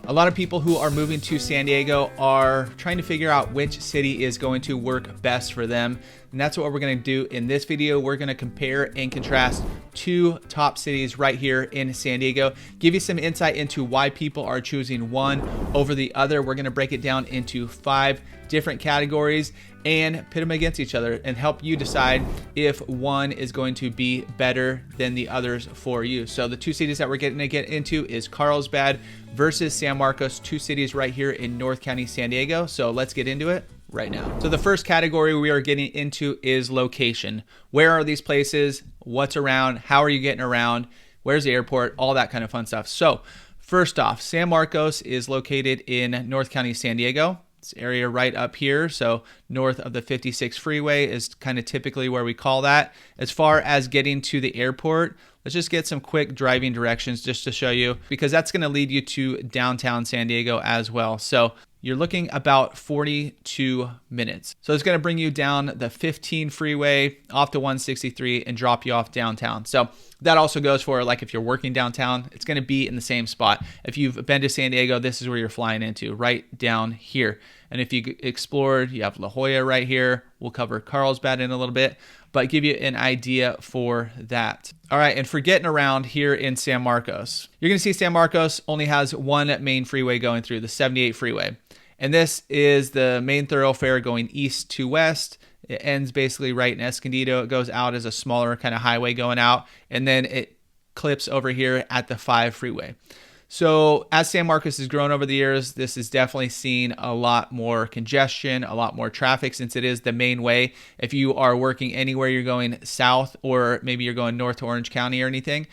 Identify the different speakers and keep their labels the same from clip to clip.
Speaker 1: A lot of people who are moving to San Diego are trying to figure out which city is going to work best for them. And that's what we're going to do in this video. We're going to compare and contrast two top cities right here in San Diego, give you some insight into why people are choosing one over the other. We're going to break it down into 5 different categories and pit them against each other and help you decide if one is going to be better than the others for you. So the two cities that we're going to get into is Carlsbad versus San Marcos, two cities right here in North County, San Diego. So let's get into it right now. So the first category we are getting into is location. Where are these places? What's around? How are you getting around? Where's the airport? All that kind of fun stuff. So first off, San Marcos is located in North County, San Diego. This area right up here, so north of the 56 freeway is kind of typically where we call that. As far as getting to the airport, let's just get some quick driving directions just to show you, because that's going to lead you to downtown San Diego as well. So you're looking about 42 minutes. So it's going to bring you down the 15 freeway off to 163 and drop you off downtown. So that also goes for like if you're working downtown, it's going to be in the same spot. If you've been to San Diego, this is where you're flying into, right down here. And if you explored, you have La Jolla right here. We'll cover Carlsbad in a little bit, but give you an idea for that. All right, and for getting around here in San Marcos, you're going to see San Marcos only has one main freeway going through, the 78 freeway. And this is the main thoroughfare going east to west. It ends basically right in Escondido. It goes out as a smaller kind of highway going out, and then it clips over here at the 5 freeway. So as San Marcos has grown over the years, this has definitely seen a lot more congestion, a lot more traffic, since it is the main way. If you are working anywhere, you're going south, or maybe you're going north to Orange County or anything,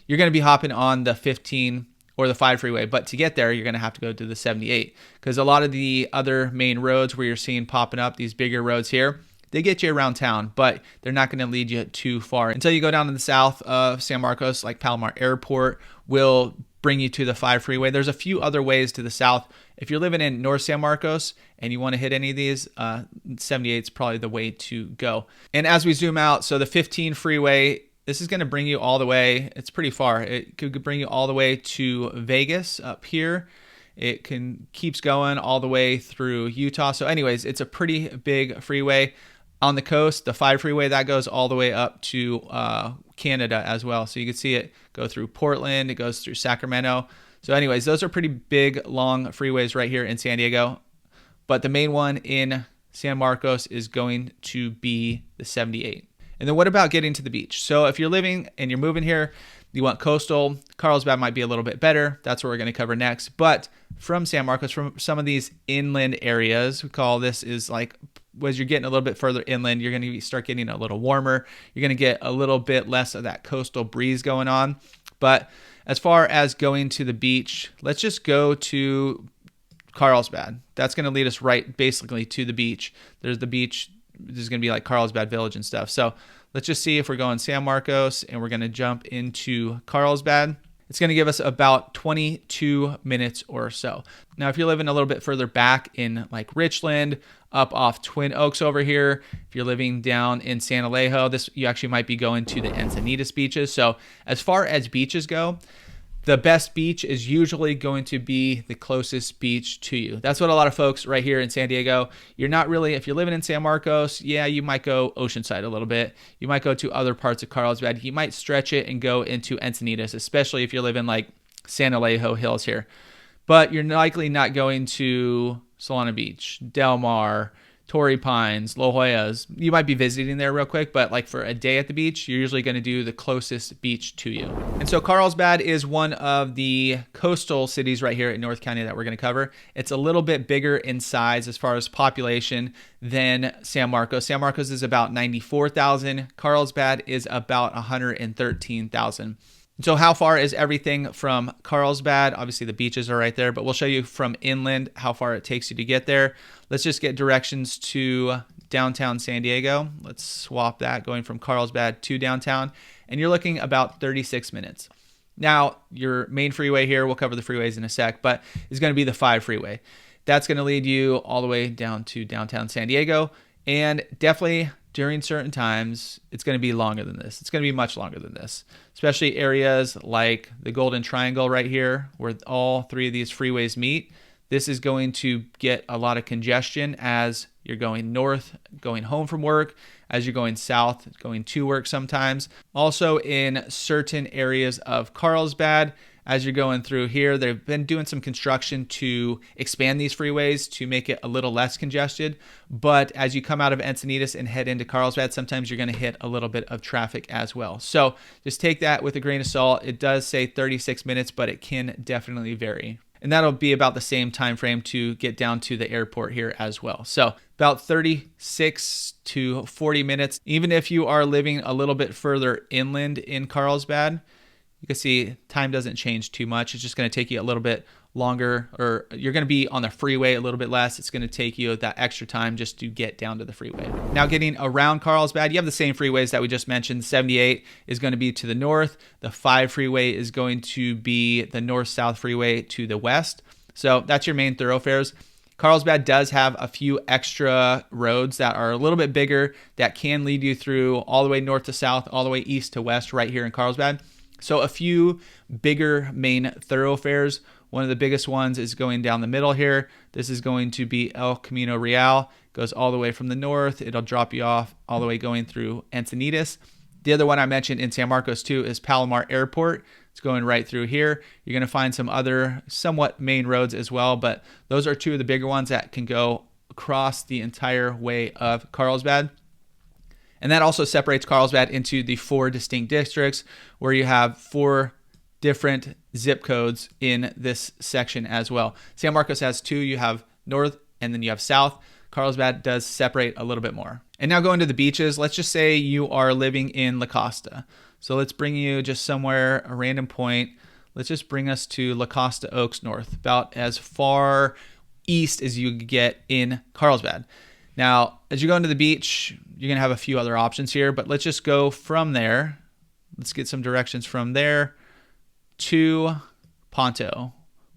Speaker 1: you're going to be hopping on the 15 or the 5 freeway. But to get there, you're going to have to go to the 78, because a lot of the other main roads where you're seeing popping up, these bigger roads here, they get you around town, but they're not going to lead you too far. Until you go down to the south of San Marcos, like Palomar Airport will bring you to the 5 freeway. There's a few other ways to the south. If you're living in North San Marcos and you want to hit any of these, 78 is probably the way to go. And as we zoom out, so the 15 freeway, this is going to bring you all the way. It's pretty far. It could bring you all the way to Vegas up here. It keeps going all the way through Utah. So anyways, it's a pretty big freeway. On the coast, the 5 freeway, that goes all the way up to Canada as well. So you can see it go through Portland. It goes through Sacramento. So anyways, those are pretty big, long freeways right here in San Diego. But the main one in San Marcos is going to be the 78. And then what about getting to the beach? So if you're living and you're moving here, you want coastal, Carlsbad might be a little bit better. That's what we're going to cover next. But from San Marcos, from some of these inland areas, we call this is like, as you're getting a little bit further inland, you're going to start getting a little warmer. You're going to get a little bit less of that coastal breeze going on. But as far as going to the beach, let's just go to Carlsbad. That's going to lead us right basically to the beach. There's the beach. This is going to be like Carlsbad Village and stuff. So let's just see if we're going San Marcos and we're going to jump into Carlsbad. It's going to give us about 22 minutes or so. Now, if you're living a little bit further back in like Richland, up off Twin Oaks over here, if you're living down in San Alejo, you actually might be going to the Encinitas beaches. So as far as beaches go, the best beach is usually going to be the closest beach to you. That's what a lot of folks right here in San Diego, you're not really, if you're living in San Marcos, yeah, you might go Oceanside a little bit. You might go to other parts of Carlsbad. You might stretch it and go into Encinitas, especially if you're living like San Alejo Hills here. But you're likely not going to Solana Beach, Del Mar, Torrey Pines, La Jolla's. You might be visiting there real quick, but like for a day at the beach, you're usually going to do the closest beach to you. And so Carlsbad is one of the coastal cities right here in North County that we're going to cover. It's a little bit bigger in size as far as population than San Marcos. San Marcos is about 94,000. Carlsbad is about 113,000. So how far is everything from Carlsbad? Obviously the beaches are right there, but we'll show you from inland how far it takes you to get there. Let's just get directions to downtown San Diego. Let's swap that going from Carlsbad to downtown, and you're looking about 36 minutes. Now, your main freeway here, we'll cover the freeways in a sec, but is going to be the 5 freeway. That's going to lead you all the way down to downtown San Diego. And definitely during certain times, it's going to be longer than this. It's going to be much longer than this, especially areas like the Golden Triangle right here, where all three of these freeways meet. This is going to get a lot of congestion as you're going north, going home from work, as you're going south, going to work sometimes. Also in certain areas of Carlsbad, as you're going through here, they've been doing some construction to expand these freeways to make it a little less congested. But as you come out of Encinitas and head into Carlsbad, sometimes you're going to hit a little bit of traffic as well. So just take that with a grain of salt. It does say 36 minutes, but it can definitely vary. And that'll be about the same time frame to get down to the airport here as well. So about 36 to 40 minutes. Even if you are living a little bit further inland in Carlsbad, you can see time doesn't change too much. It's just going to take you a little bit longer, or you're going to be on the freeway a little bit less. It's going to take you that extra time just to get down to the freeway. Now getting around Carlsbad, you have the same freeways that we just mentioned. 78 is going to be to the north. The 5 freeway is going to be the north-south freeway to the west. So that's your main thoroughfares. Carlsbad does have a few extra roads that are a little bit bigger that can lead you through all the way north to south, all the way east to west right here in Carlsbad. So a few bigger main thoroughfares. One of the biggest ones is going down the middle here. This is going to be El Camino Real. Goes all the way from the north. It'll drop you off all the way going through Encinitas. The other one I mentioned in San Marcos too is Palomar Airport. It's going right through here. You're going to find some other somewhat main roads as well, but those are two of the bigger ones that can go across the entire way of Carlsbad. And that also separates Carlsbad into the 4 distinct districts, where you have 4 different zip codes in this section as well. San Marcos has 2. You have north and then you have south. Carlsbad does separate a little bit more. And now going to the beaches, let's just say you are living in La Costa. So let's bring you just somewhere, a random point. Let's just bring us to La Costa Oaks North, about as far east as you get in Carlsbad. Now, as you go into the beach, you're going to have a few other options here, but let's just go from there. Let's get some directions from there to Ponto,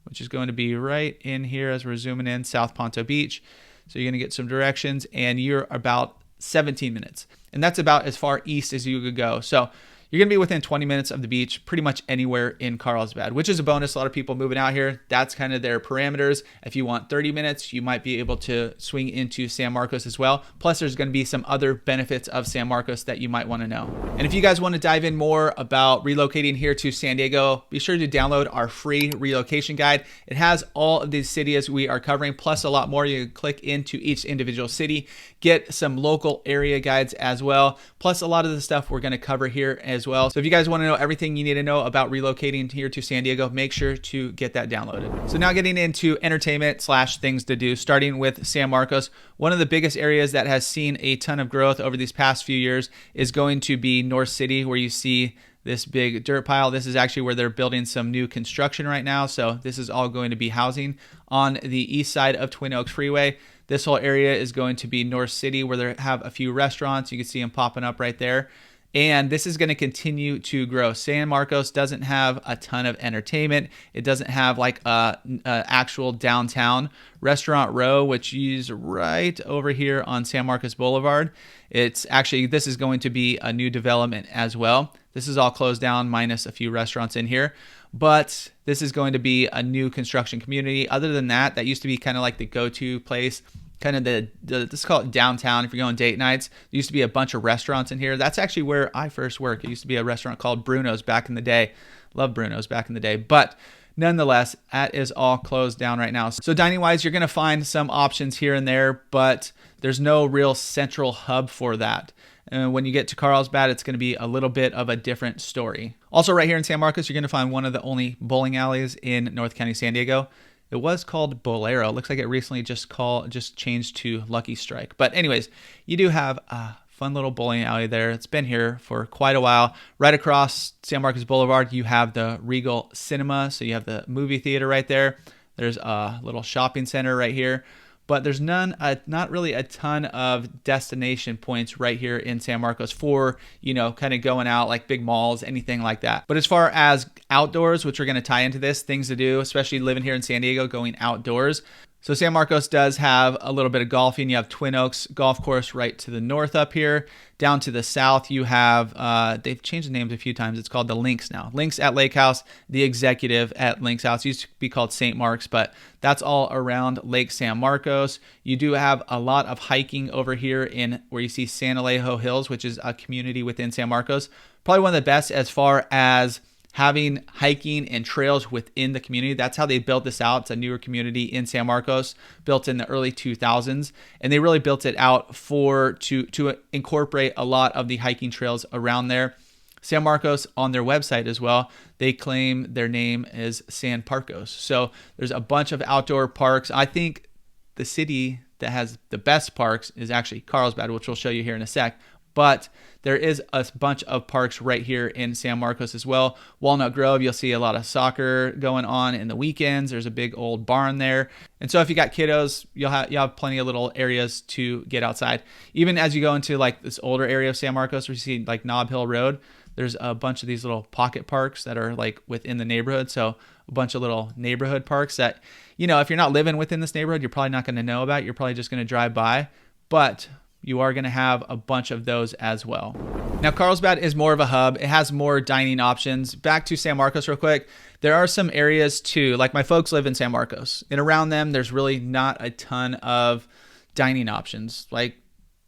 Speaker 1: which is going to be right in here as we're zooming in, South Ponto Beach. So you're going to get some directions, and you're about 17 minutes. And that's about as far east as you could go. So you're going to be within 20 minutes of the beach pretty much anywhere in Carlsbad, which is a bonus. A lot of people moving out here, that's kind of their parameters. If you want 30 minutes, you might be able to swing into San Marcos as well. Plus, there's going to be some other benefits of San Marcos that you might want to know. And if you guys want to dive in more about relocating here to San Diego, be sure to download our free relocation guide. It has all of these cities we are covering, plus a lot more. You can click into each individual city, get some local area guides as well, plus a lot of the stuff we're going to cover here as well. So if you guys want to know everything you need to know about relocating here to San Diego, make sure to get that downloaded. So now getting into entertainment / things to do, starting with San Marcos. One of the biggest areas that has seen a ton of growth over these past few years is going to be North City, where you see this big dirt pile. This is actually where they're building some new construction right now. So this is all going to be housing on the east side of Twin Oaks Freeway. This whole area is going to be North City, where they have a few restaurants. You can see them popping up right there. And this is going to continue to grow. San Marcos doesn't have a ton of entertainment. It doesn't have like a actual downtown. Restaurant Row, which is right over here on San Marcos Boulevard. It's actually, this is going to be a new development as well. This is all closed down minus a few restaurants in here. But this is going to be a new construction community. Other than that, that used to be kind of like the go-to place, kind of let's call it downtown. If you're going date nights, there used to be a bunch of restaurants in here. That's actually where I first worked. It used to be a restaurant called Bruno's back in the day. Love Bruno's back in the day. But nonetheless, that is all closed down right now. So dining wise, you're going to find some options here and there, but there's no real central hub for that. And when you get to Carlsbad, it's going to be a little bit of a different story. Also right here in San Marcos, you're going to find one of the only bowling alleys in North County, San Diego. It was called Bolero. Looks like it recently just changed to Lucky Strike. But anyways, you do have a fun little bowling alley there. It's been here for quite a while. Right across San Marcos Boulevard, you have the Regal Cinema. So you have the movie theater right there. There's a little shopping center right here. But there's not really a ton of destination points right here in San Marcos for, kind of going out like big malls, anything like that. But as far as outdoors, which are going to tie into this, things to do, especially living here in San Diego, going outdoors, So San Marcos does have a little bit of golfing. You have Twin Oaks Golf Course right to the north up here. Down to the south, you have, they've changed the names a few times. It's called the Links now. Links at Lake House, the Executive at Links House. It used to be called St. Mark's, but that's all around Lake San Marcos. You do have a lot of hiking over here in where you see San Alejo Hills, which is a community within San Marcos. Probably one of the best as far as having hiking and trails within the community. That's how they built this out. It's a newer community in San Marcos, built in the early 2000s, and they really built it out to incorporate a lot of the hiking trails around there. San Marcos, on their website as well, they claim their name is San Parcos. So there's a bunch of outdoor parks. I think the city that has the best parks is actually Carlsbad, which we'll show you here in a sec. But there is a bunch of parks right here in San Marcos as well. Walnut Grove, you'll see a lot of soccer going on in the weekends. There's a big old barn there. And so if you got kiddos, you'll have plenty of little areas to get outside. Even as you go into like this older area of San Marcos, where you see like Nob Hill Road, there's a bunch of these little pocket parks that are like within the neighborhood. So a bunch of little neighborhood parks that, you know, if you're not living within this neighborhood, you're probably not going to know about. You're probably just going to drive by. But you are going to have a bunch of those as well. Now, Carlsbad is more of a hub. It has more dining options. Back to San Marcos real quick. There are some areas too, like my folks live in San Marcos, and around them, there's really not a ton of dining options. Like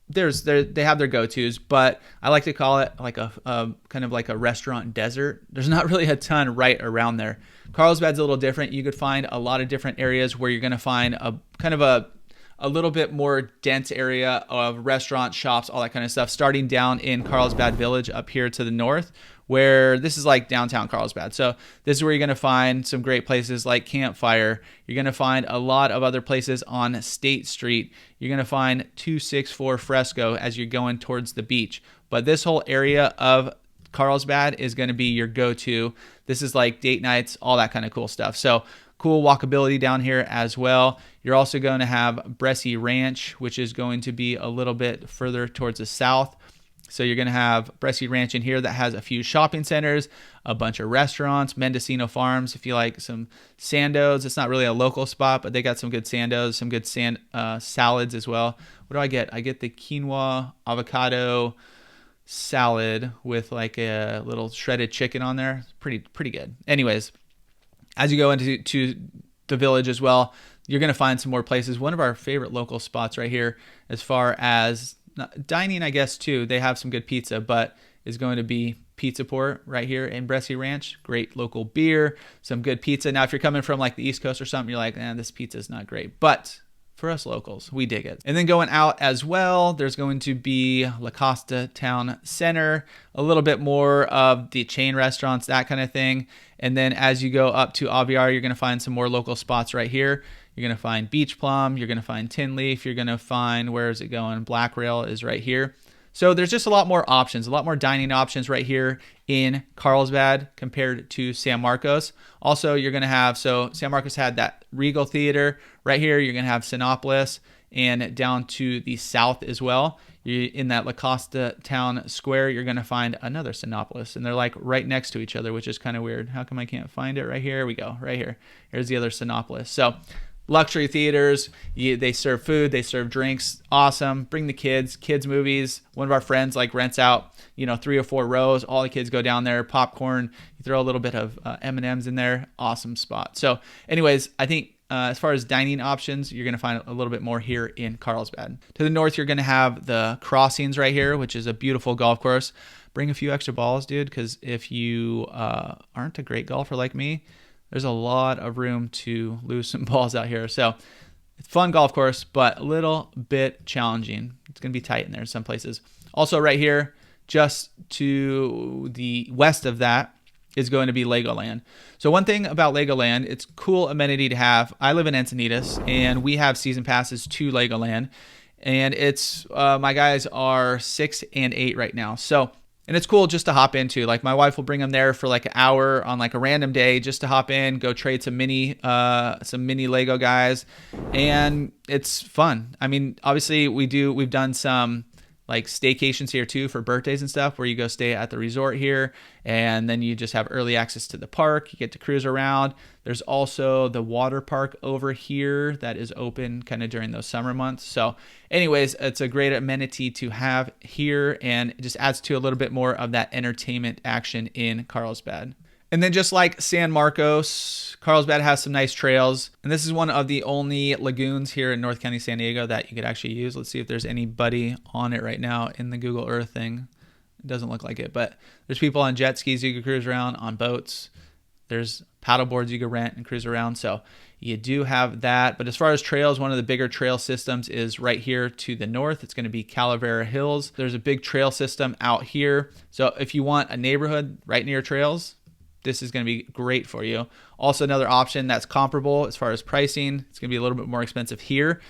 Speaker 1: they have their go-tos, but I like to call it like a kind of like a restaurant desert. There's not really a ton right around there. Carlsbad's a little different. You could find a lot of different areas where you're going to find a kind of a little bit more dense area of restaurants, shops, all that kind of stuff, starting down in Carlsbad Village up here to the north, where this is like downtown Carlsbad. So this is where you're going to find some great places like Campfire. You're going to find a lot of other places on State Street. You're going to find 264 Fresco as you're going towards the beach. But this whole area of Carlsbad is going to be your go-to. This is like date nights, all that kind of cool stuff. So cool walkability down here as well. You're also going to have Bressie Ranch, which is going to be a little bit further towards the south. So you're going to have Bressie Ranch in here that has a few shopping centers, a bunch of restaurants, Mendocino Farms. If you like some sandos, it's not really a local spot, but they got some good sandos, some good salads as well. What do I get? I get the quinoa avocado salad with like a little shredded chicken on there. It's pretty good. Anyways, as you go into the village as well, you're going to find some more places. One of our favorite local spots right here, as far as dining, I guess, too, they have some good pizza, but is going to be Pizza Port right here in Bressie Ranch. Great local beer, some good pizza. Now, if you're coming from like the East Coast or something, you're like, this pizza is not great. But for us locals, we dig it. And then going out as well, there's going to be La Costa Town Center, a little bit more of the chain restaurants, that kind of thing. And then as you go up to Aviar, you're going to find some more local spots right here. You're going to find Beach Plum. You're going to find Tin Leaf. You're going to find, where is it going? Black Rail is right here. So there's just a lot more options, a lot more dining options right here in Carlsbad compared to San Marcos. Also, you're going to have, so San Marcos had that Regal Theater. Right here, you're going to have Sinopolis, and down to the south as well. In that La Costa Town Square, you're going to find another Sinopolis, and they're like right next to each other, which is kind of weird. How come I can't find it right here? Here we go, right here. Here's the other Sinopolis. So luxury theaters, they serve food, they serve drinks, awesome. Bring the kids movies. One of our friends like rents out 3 or 4 rows. All the kids go down there, popcorn, you throw a little bit of M&Ms in there. Awesome spot. So anyways, I think as far as dining options, you're going to find a little bit more here in Carlsbad. To the north, you're going to have the Crossings right here, which is a beautiful golf course. Bring a few extra balls, dude, because if you aren't a great golfer like me, there's a lot of room to lose some balls out here. So it's a fun golf course, but a little bit challenging. It's going to be tight in there in some places. Also right here, just to the west of that, is going to be Legoland. So one thing about Legoland, it's a cool amenity to have. I live in Encinitas, and we have season passes to Legoland. And it's my guys are 6 and 8 right now. And it's cool just to hop into. Like my wife will bring them there for like an hour on like a random day just to hop in, go trade some mini Lego guys, and it's fun. I mean, obviously we've done some like staycations here too for birthdays and stuff, where you go stay at the resort here and then you just have early access to the park. You get to cruise around. There's also the water park over here that is open kind of during those summer months. So anyways, it's a great amenity to have here, and it just adds to a little bit more of that entertainment action in Carlsbad. And then just like San Marcos, Carlsbad has some nice trails. And this is one of the only lagoons here in North County, San Diego that you could actually use. Let's see if there's anybody on it right now in the Google Earth thing. It doesn't look like it, but there's people on jet skis you can cruise around, on boats. There's paddle boards you can rent and cruise around. So you do have that. But as far as trails, one of the bigger trail systems is right here to the north. It's going to be Calavera Hills. There's a big trail system out here. So if you want a neighborhood right near trails, this is going to be great for you. Also, another option that's comparable as far as pricing, it's going to be a little bit more expensive here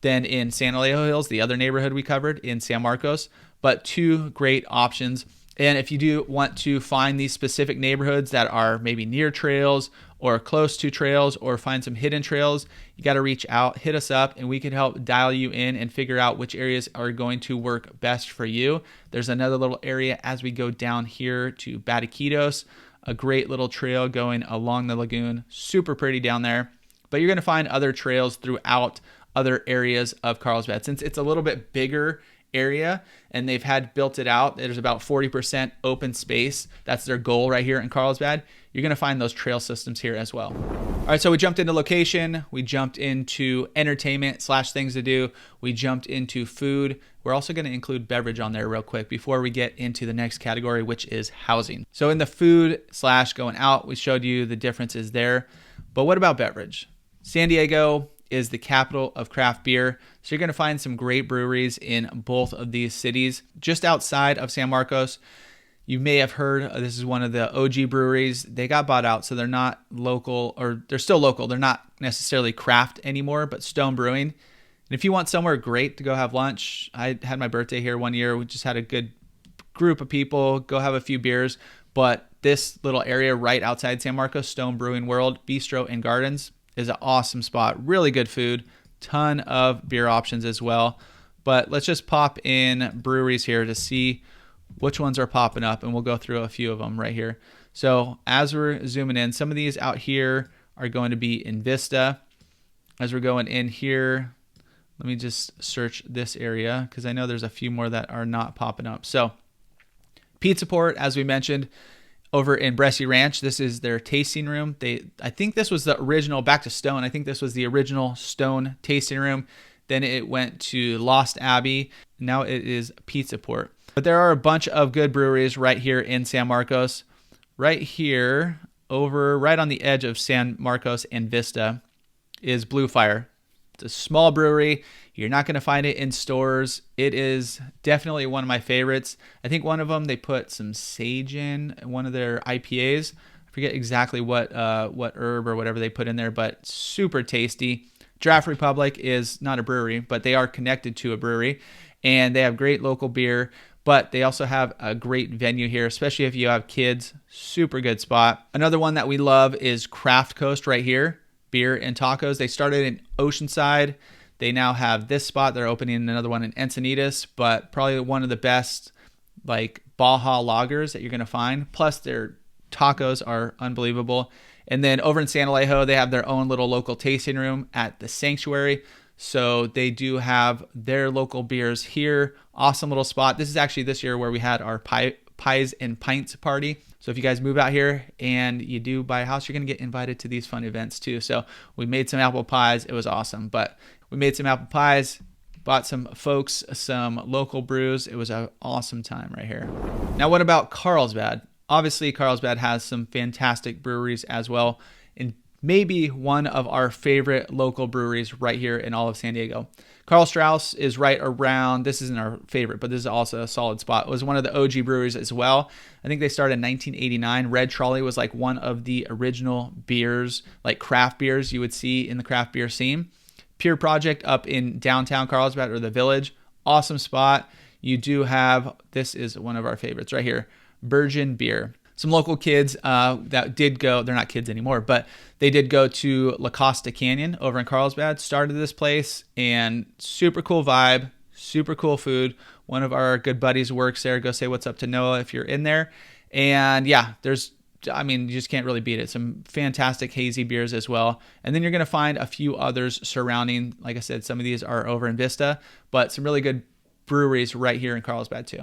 Speaker 1: than in San Alejo Hills, the other neighborhood we covered in San Marcos, but two great options. And if you do want to find these specific neighborhoods that are maybe near trails or close to trails, or find some hidden trails, you got to reach out, hit us up, and we can help dial you in and figure out which areas are going to work best for you. There's another little area as we go down here to Batiquitos, a great little trail going along the lagoon. Super pretty down there. But you're going to find other trails throughout other areas of Carlsbad. Since it's a little bit bigger area and they've had built it out, there's about 40% open space. That's their goal right here in Carlsbad. You're going to find those trail systems here as well. All right, so we jumped into location. We jumped into entertainment / things to do. We jumped into food. We're also going to include beverage on there real quick before we get into the next category, which is housing. So in the food / going out, we showed you the differences there. But what about beverage? San Diego is the capital of craft beer. So you're going to find some great breweries in both of these cities. Just outside of San Marcos, you may have heard this is one of the OG breweries. They got bought out, so they're not local, or they're still local. They're not necessarily craft anymore, but Stone Brewing. And if you want somewhere great to go have lunch, I had my birthday here one year. We just had a good group of people go have a few beers. But this little area right outside San Marcos, Stone Brewing World, Bistro and Gardens, is an awesome spot. Really good food. Ton of beer options as well. But let's just pop in breweries here to see which ones are popping up, and we'll go through a few of them right here. So as we're zooming in, some of these out here are going to be in Vista. As we're going in here, let me just search this area because I know there's a few more that are not popping up. So Pizza Port, as we mentioned, over in Bresci Ranch, this is their tasting room. I think this was the original, back to Stone, I think this was the original Stone tasting room. Then it went to Lost Abbey. Now it is Pizza Port. But there are a bunch of good breweries right here in San Marcos. Right here, right on the edge of San Marcos and Vista, is Blue Fire. It's a small brewery. You're not going to find it in stores. It is definitely one of my favorites. I think one of them, they put some sage in one of their IPAs. I forget exactly what herb or whatever they put in there, but super tasty. Draft Republic is not a brewery, but they are connected to a brewery, and they have great local beer. But they also have a great venue here, especially if you have kids. Super good spot. Another one that we love is Craft Coast right here. Beer and tacos. They started in Oceanside. They now have this spot. They're opening another one in Encinitas, but probably one of the best like Baja lagers that you're going to find. Plus their tacos are unbelievable. And then over in San Alejo, they have their own little local tasting room at the Sanctuary. So they do have their local beers here. Awesome little spot. This is actually this year where we had our Pies and Pints party. So if you guys move out here and you do buy a house, you're going to get invited to these fun events too. So we made some apple pies. It was awesome. But we made some apple pies, bought some folks some local brews. It was an awesome time right here. Now, what about Carlsbad? Obviously, Carlsbad has some fantastic breweries as well, and maybe one of our favorite local breweries right here in all of San Diego. Karl Strauss is right around, this isn't our favorite, but this is also a solid spot. It was one of the OG breweries as well. I think they started in 1989. Red Trolley was like one of the original beers, like craft beers you would see in the craft beer scene. Pure Project up in downtown Carlsbad, or the Village. Awesome spot. You do have, this is one of our favorites right here, Virgin Beer. Some local kids that did go, they're not kids anymore, but they did go to La Costa Canyon over in Carlsbad, started this place, and super cool vibe, Super cool food. One of our good buddies works there. Go say what's up to Noah if you're in there. And yeah, you just can't really beat it. Some fantastic hazy beers as well. And then you're going to find a few others surrounding. Like I said, some of these are over in Vista, but some really good breweries right here in Carlsbad too.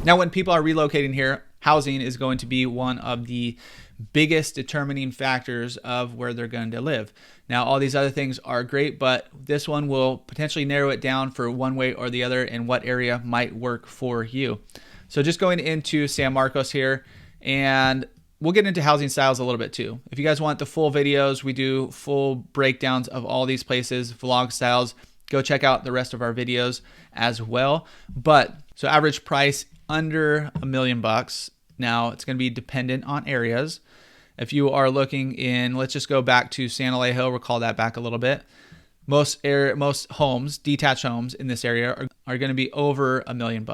Speaker 1: Now, when people are relocating here, housing is going to be one of the biggest determining factors of where they're going to live. Now, all these other things are great, but this one will potentially narrow it down for one way or the other and what area might work for you. So just going into San Marcos here, and we'll get into housing styles a little bit too. If you guys want the full videos, we do full breakdowns of all these places, vlog styles. Go check out the rest of our videos as well. But so average price under $1 million. Now it's going to be dependent on areas. If you are looking in, let's just go back to San Alejo, recall that back a little bit. Most homes, detached homes in this area are going to be over $1 million.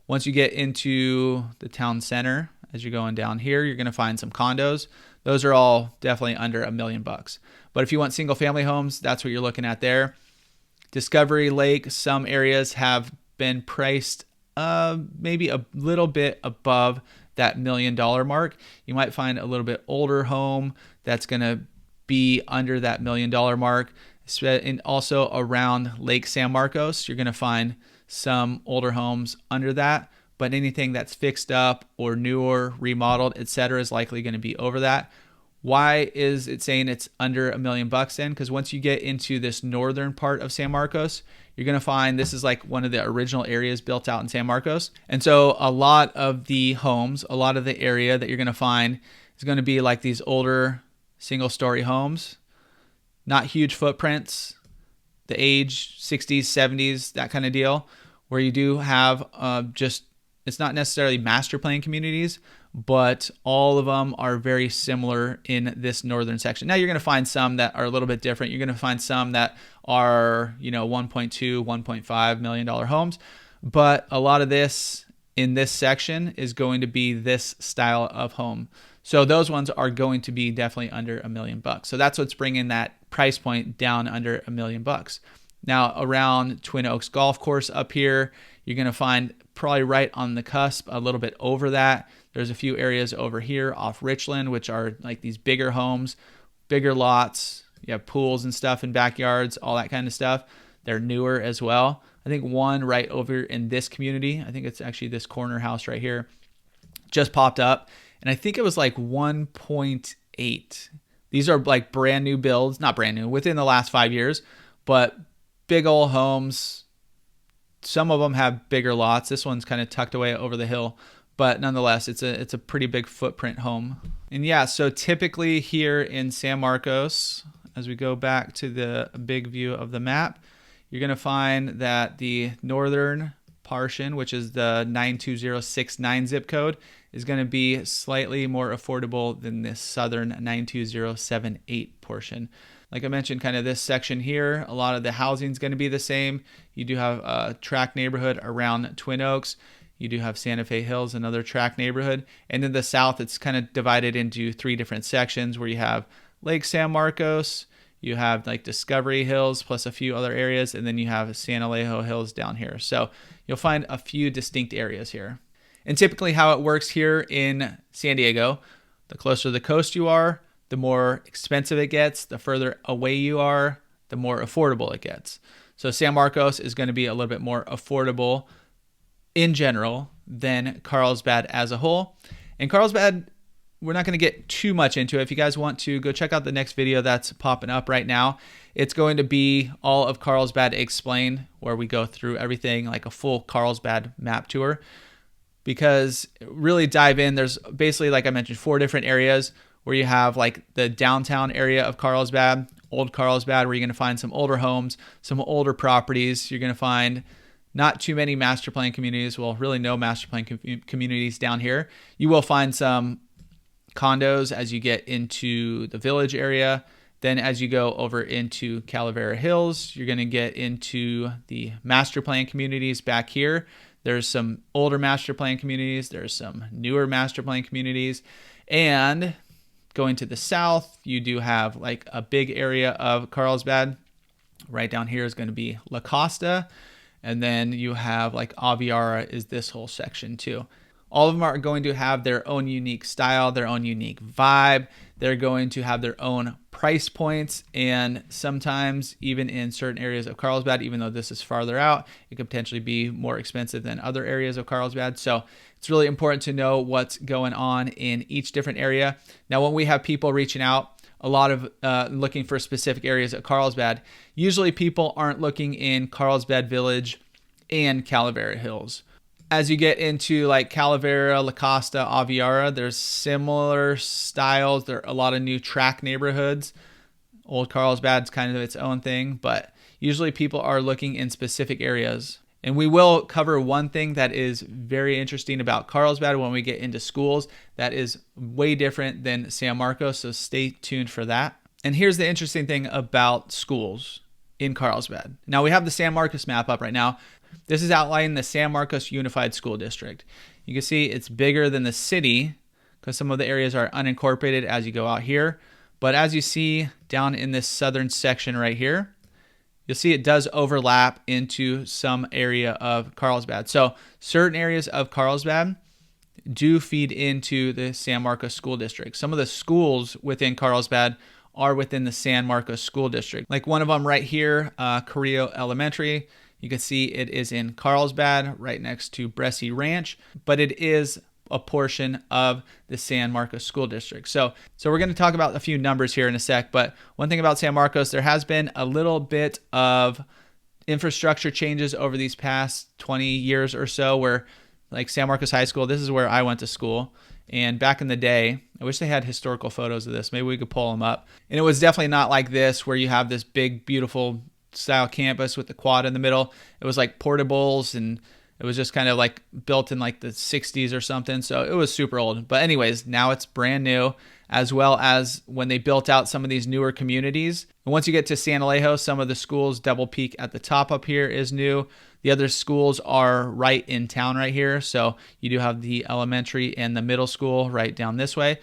Speaker 1: Once you get into the town center, as you're going down here, you're going to find some condos. Those are all definitely under $1 million. But if you want single family homes, that's what you're looking at there. Discovery Lake, some areas have been priced maybe a little bit above that $1 million mark. You might find a little bit older home that's going to be under that $1 million mark. And also around Lake San Marcos, you're going to find some older homes under that. But anything that's fixed up or newer, remodeled, etc., is likely going to be over that. Why is it saying it's under $1 million then? Because once you get into this northern part of San Marcos, you're going to find this is like one of the original areas built out in San Marcos. And so a lot of the homes, a lot of the area that you're going to find is going to be like these older single-story homes, not huge footprints, the age 60s, 70s, that kind of deal, where you do have it's not necessarily master plan communities, but all of them are very similar in this northern section. Now you're going to find some that are a little bit different. You're going to find some that are, $1.2, $1.5 million homes, but a lot of this in this section is going to be this style of home. So those ones are going to be definitely under $1 million. So that's what's bringing that price point down under $1 million. Now around Twin Oaks Golf Course up here, you're going to find probably right on the cusp, a little bit over that. There's a few areas over here off Richland, which are like these bigger homes, bigger lots. You have pools and stuff in backyards, all that kind of stuff. They're newer as well. I think one right over in this community, I think it's actually this corner house right here, just popped up. And I think it was like 1.8. These are like brand new builds, not brand new, within the last 5 years, but big old homes. Some of them have bigger lots. This one's kind of tucked away over the hill, but nonetheless, it's a pretty big footprint home. And yeah, so typically here in San Marcos, as we go back to the big view of the map, you're going to find that the northern portion, which is the 92069 zip code, is going to be slightly more affordable than this southern 92078 portion. Like I mentioned, kind of this section here, a lot of the housing is going to be the same. You do have a tract neighborhood around Twin Oaks. You do have Santa Fe Hills, another tract neighborhood. And in the south, it's kind of divided into 3 different sections where you have Lake San Marcos, you have like Discovery Hills plus a few other areas, and then you have San Alejo Hills down here. So you'll find a few distinct areas here. And typically how it works here in San Diego, the closer to the coast you are, the more expensive it gets. The further away you are, the more affordable it gets. So San Marcos is going to be a little bit more affordable in general than Carlsbad as a whole. And Carlsbad, we're not going to get too much into it. If you guys want to, go check out the next video that's popping up right now. It's going to be all of Carlsbad explained, where we go through everything like a full Carlsbad map tour. Because really dive in, there's basically, like I mentioned, 4 different areas where you have like the downtown area of Carlsbad, old Carlsbad, where you're going to find some older homes, some older properties. You're going to find not too many master plan communities. Well, really no master plan communities down here. You will find some condos as you get into the village area. Then as you go over into Calavera Hills, you're going to get into the master plan communities back here. There's some older master plan communities. There's some newer master plan communities. And going to the south, you do have like a big area of Carlsbad. Right down here is going to be La Costa. And then you have like Aviara is this whole section too. All of them are going to have their own unique style, their own unique vibe. They're going to have their own price points, and sometimes even in certain areas of Carlsbad, even though this is farther out, it could potentially be more expensive than other areas of Carlsbad. So it's really important to know what's going on in each different area. Now, when we have people reaching out, a lot of looking for specific areas at Carlsbad, usually people aren't looking in Carlsbad Village and Calavera Hills. As you get into like Calavera, La Costa, Aviara, there's similar styles. There are a lot of new track neighborhoods. Old Carlsbad's kind of its own thing, but usually people are looking in specific areas. And we will cover one thing that is very interesting about Carlsbad when we get into schools that is way different than San Marcos, so stay tuned for that. And here's the interesting thing about schools in Carlsbad. Now we have the San Marcos map up right now. This is outlining the San Marcos Unified School District. You can see it's bigger than the city because some of the areas are unincorporated as you go out here. But as you see down in this southern section right here, you'll see it does overlap into some area of Carlsbad. So certain areas of Carlsbad do feed into the San Marcos School District. Some of the schools within Carlsbad are within the San Marcos School District. Like one of them right here, Carrillo Elementary. You can see it is in Carlsbad, right next to Bresci Ranch, but it is a portion of the San Marcos School District. So we're going to talk about a few numbers here in a sec, but one thing about San Marcos, there has been a little bit of infrastructure changes over these past 20 years or so, where like San Marcos High School, this is where I went to school. And back in the day, I wish they had historical photos of this. Maybe we could pull them up. And it was definitely not like this, where you have this big, beautiful style campus with the quad in the middle. It was like portables, and it was just kind of like built in like the 60s or something. So it was super old. But anyways, now it's brand new, as well as when they built out some of these newer communities. And once you get to San Alejo, some of the schools, Double Peak at the top up here is new. The other schools are right in town right here. So you do have the elementary and the middle school right down this way.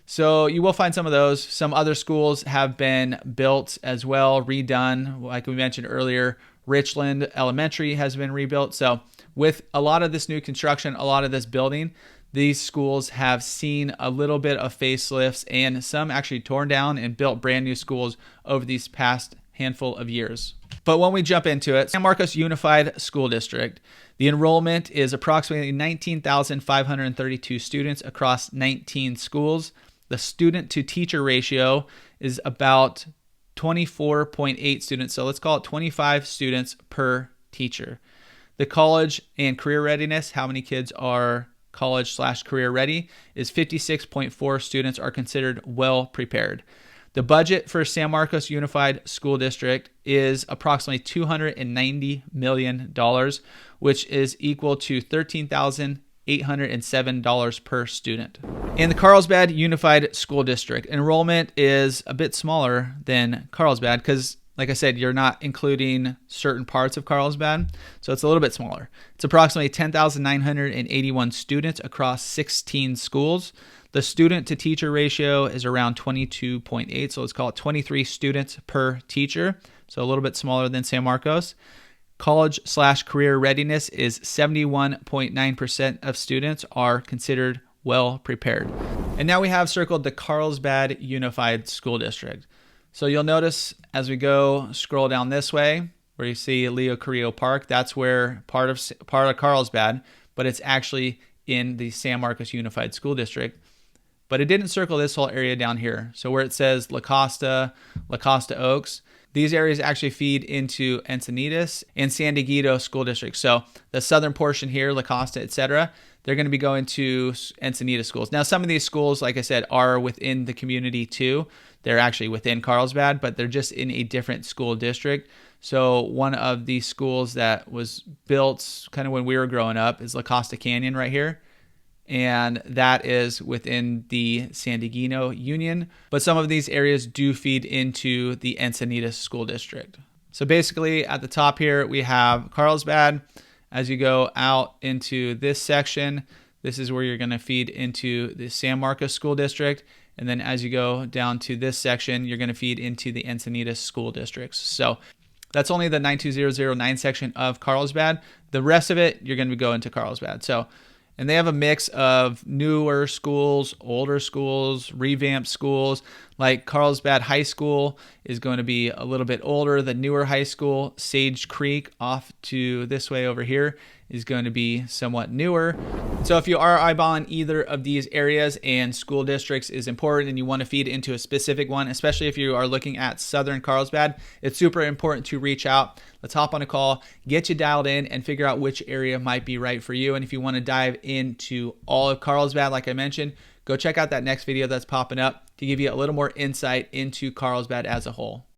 Speaker 1: So you will find some of those. Some other schools have been built as well, redone. Like we mentioned earlier, Richland Elementary has been rebuilt. So with a lot of this new construction, a lot of this building, these schools have seen a little bit of facelifts, and some actually torn down and built brand new schools over these past handful of years. But when we jump into it, San Marcos Unified School District, the enrollment is approximately 19,532 students across 19 schools. The student to teacher ratio is about 24.8 students. So let's call it 25 students per teacher. The college and career readiness, how many kids are college/career ready, is 56.4 students are considered well prepared. The budget for San Marcos Unified School District is approximately $290 million, which is equal to $13,807 per student. In the Carlsbad Unified School District, enrollment is a bit smaller than Carlsbad because, like I said, you're not including certain parts of Carlsbad, so it's a little bit smaller. It's approximately 10,981 students across 16 schools. The student to teacher ratio is around 22.8, so let's call it 23 students per teacher, so a little bit smaller than San Marcos. College/career readiness is 71.9% of students are considered well prepared. And now we have circled the Carlsbad Unified School District. So you'll notice as we go scroll down this way, where you see Leo Carrillo Park, that's where part of Carlsbad, but it's actually in the San Marcos Unified School District. But it didn't circle this whole area down here. So where it says La Costa Oaks, these areas actually feed into Encinitas and San Dieguito School District. So the southern portion here, La Costa, etc., they're going to be going to Encinitas schools. Now, some of these schools, like I said, are within the community too. They're actually within Carlsbad, but they're just in a different school district. So one of the schools that was built kind of when we were growing up is La Costa Canyon right here. And that is within the San Dieguito Union. But some of these areas do feed into the Encinitas School District. So basically at the top here, we have Carlsbad. As you go out into this section, this is where you're going to feed into the San Marcos School District. And then as you go down to this section, you're going to feed into the Encinitas School Districts. So That's only the 92009 section of Carlsbad. The rest of it, you're going to go into Carlsbad. So, and they have a mix of newer schools, older schools, revamped schools. Like Carlsbad High School is going to be a little bit older. The newer high school, Sage Creek, off to this way over here, is going to be somewhat newer. So if you are eyeballing either of these areas and school districts is important and you want to feed into a specific one, especially if you are looking at Southern Carlsbad, it's super important to reach out. Let's hop on a call, get you dialed in, and figure out which area might be right for you. And if you want to dive into all of Carlsbad, like I mentioned, go check out that next video that's popping up to give you a little more insight into Carlsbad as a whole.